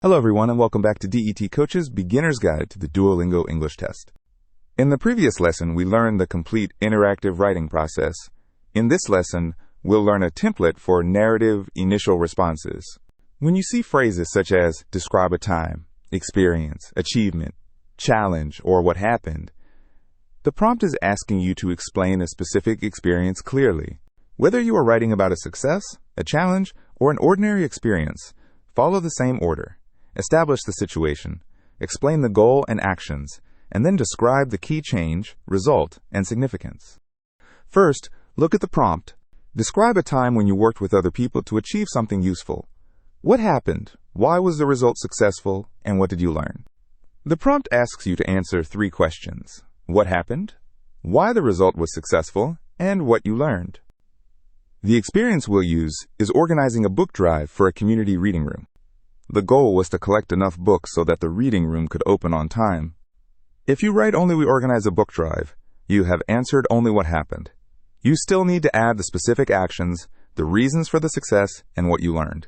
Hello everyone and welcome back to DET Coach's Beginner's Guide to the Duolingo English Test. In the previous lesson, we learned the complete interactive writing process. In this lesson, we'll learn a template for narrative initial responses. When you see phrases such as describe a time, experience, achievement, challenge, or what happened, the prompt is asking you to explain a specific experience clearly. Whether you are writing about a success, a challenge, or an ordinary experience, follow the same order. Establish the situation, explain the goal and actions, and then describe the key change, result, and significance. First, look at the prompt. Describe a time when you worked with other people to achieve something useful. What happened? Why was the result successful? And what did you learn? The prompt asks you to answer 3 questions. What happened? Why the result was successful? And what you learned. The experience we'll use is organizing a book drive for a community reading room. The goal was to collect enough books so that the reading room could open on time. If you write only we organize a book drive, you have answered only what happened. You still need to add the specific actions, the reasons for the success, and what you learned.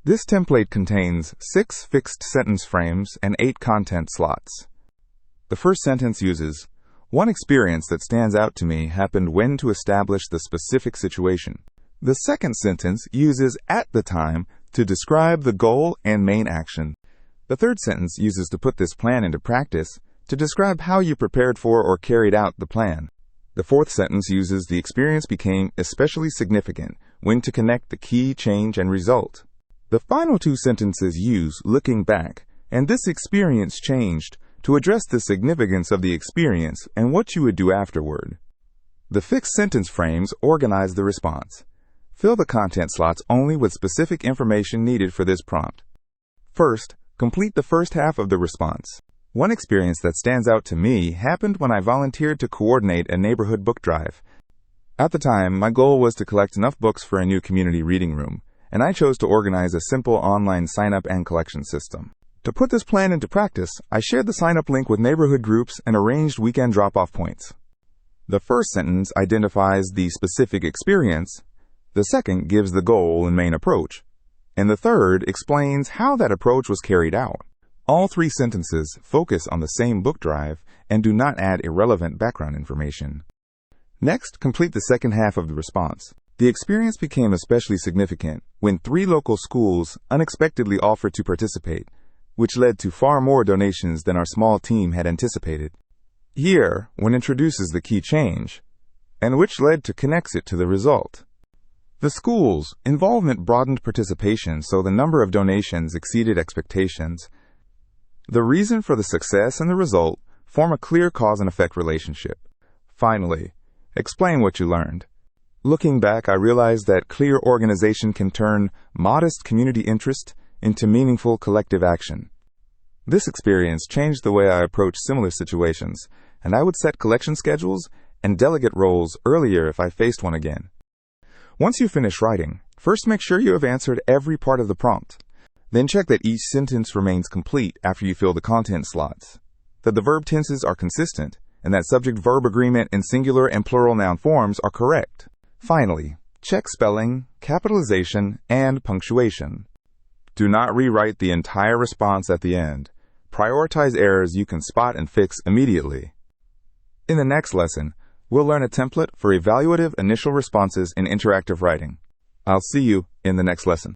This template contains 6 fixed sentence frames and 8 content slots. The first sentence uses, "One experience that stands out to me happened when to establish the specific situation." The second sentence uses at the time to describe the goal and main action. The third sentence uses to put this plan into practice to describe how you prepared for or carried out the plan. The fourth sentence uses the experience became especially significant when to connect the key change and result. The final 2 sentences use looking back and this experience changed to address the significance of the experience and what you would do afterward. The fixed sentence frames organize the response. Fill the content slots only with specific information needed for this prompt. First, complete the first half of the response. One experience that stands out to me happened when I volunteered to coordinate a neighborhood book drive. At the time, my goal was to collect enough books for a new community reading room, and I chose to organize a simple online sign-up and collection system. To put this plan into practice, I shared the sign-up link with neighborhood groups and arranged weekend drop-off points. The first sentence identifies the specific experience. The second gives the goal and main approach, and the third explains how that approach was carried out. All 3 sentences focus on the same book drive and do not add irrelevant background information. Next, complete the second half of the response. The experience became especially significant when 3 local schools unexpectedly offered to participate, which led to far more donations than our small team had anticipated. Here, one introduces the key change, and which led to connects it to the result. The school's involvement broadened participation, so the number of donations exceeded expectations. The reason for the success and the result form a clear cause and effect relationship. Finally, explain what you learned. Looking back, I realized that clear organization can turn modest community interest into meaningful collective action. This experience changed the way I approach similar situations, and I would set collection schedules and delegate roles earlier if I faced one again. Once you finish writing, first make sure you have answered every part of the prompt. Then check that each sentence remains complete after you fill the content slots, that the verb tenses are consistent, and that subject-verb agreement in singular and plural noun forms are correct. Finally, check spelling, capitalization, and punctuation. Do not rewrite the entire response at the end. Prioritize errors you can spot and fix immediately. In the next lesson, we'll learn a template for evaluative initial responses in interactive writing. I'll see you in the next lesson.